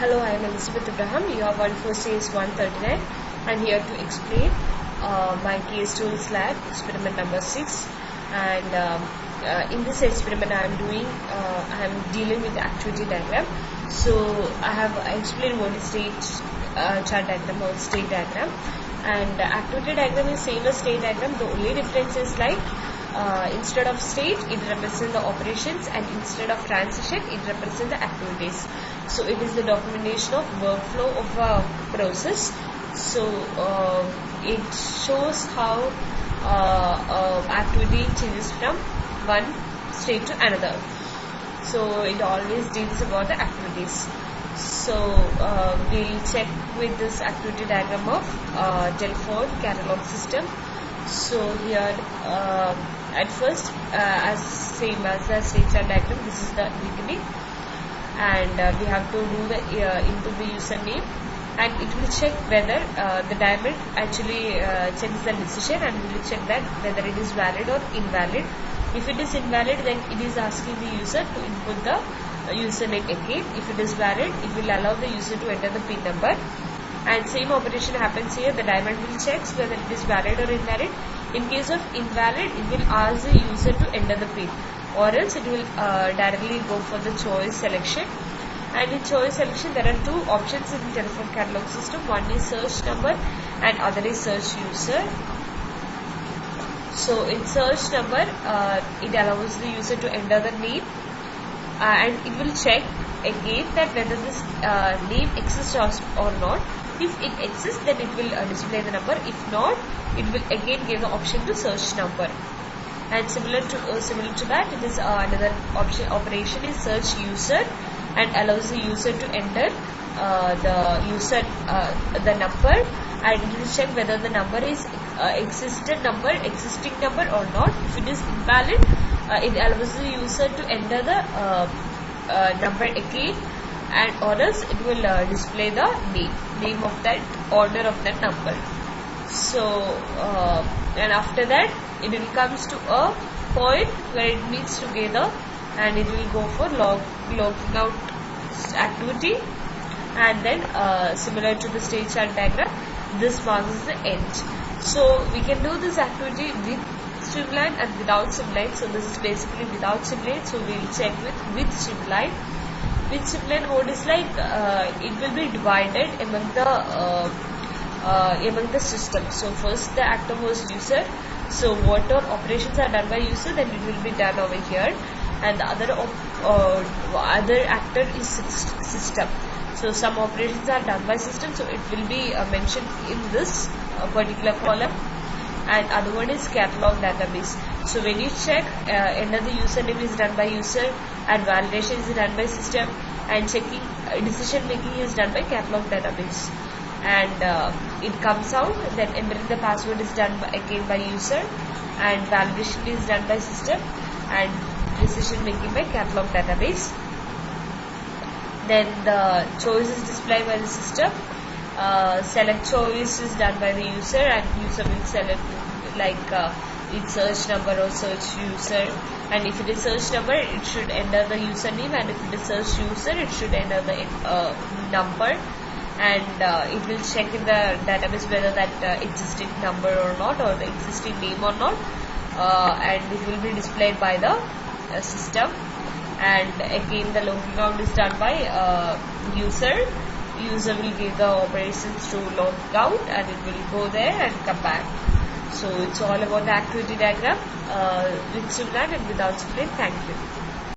Hello, I am Elizabeth Abraham. You are 146-139. I am here to explain my casetool6 lab experiment number 6. And in this experiment, I am dealing with the activity diagram. So I have explained what is state chart diagram or state diagram. And activity diagram is same as state diagram. The only difference is instead of state, it represents the operations, and instead of transition, it represents the activities. So it is the documentation of workflow of a process. So it shows how activity changes from one state to another. So it always deals about the activities. So we'll check with this activity diagram of telephone catalog system. So here at first, as same as the state chart diagram, this is the beginning, and we have to do the input the username, and it will check whether the diamond actually checks the decision, and we will check that whether it is valid or invalid. If it is invalid, then it is asking the user to input the username again. If it is valid, it will allow the user to enter the PIN number. And same operation happens here. The diamond will check whether it is valid or invalid. In case of invalid, it will ask the user to enter the PIN, or else it will directly go for the choice selection. And in choice selection, there are two options in the telephone catalog system. One is search number and other is search user. So in search number, it allows the user to enter the name, and it will check again that whether this name exists or not. If it exists, then it will display the number. If not, it will again give the option to search number. And similar to that, it is another operation is search user, and allows the user to enter the number, and it will check whether the number is existing number or not. If it is invalid, it allows the user to enter the number again, and or else it will display the name of that order of that number. So and after that, it will comes to a point where it meets together, and it will go for logging out activity. And then similar to the state chart diagram, this marks the end. So we can do this activity with streamline and without streamline. So this is basically without streamline. So we will check with streamline. With streamline, what is it will be divided among the system. So first the actor was user. So what operations are done by user, then it will be done over here, and the other actor is system. So some operations are done by system, so it will be mentioned in this particular column, and other one is catalog database. So when you check, enter the username is done by user, and validation is done by system, and checking decision making is done by catalog database. And it comes out, then entering the password is done again by user, and validation is done by system, and decision making by catalog database. Then the choice is displayed by the system. Select choice is done by the user, and user will select its search number or search user. And if it is search number, it should enter the username, and if it is search user, it should enter the number. And it will check in the database whether that existing number or not, or the existing name or not, and it will be displayed by the system. And again, the logging out is done by user. User will give the operations to log out, and it will go there and come back. So it's all about the activity diagram with streamline and without streamline. Thank you.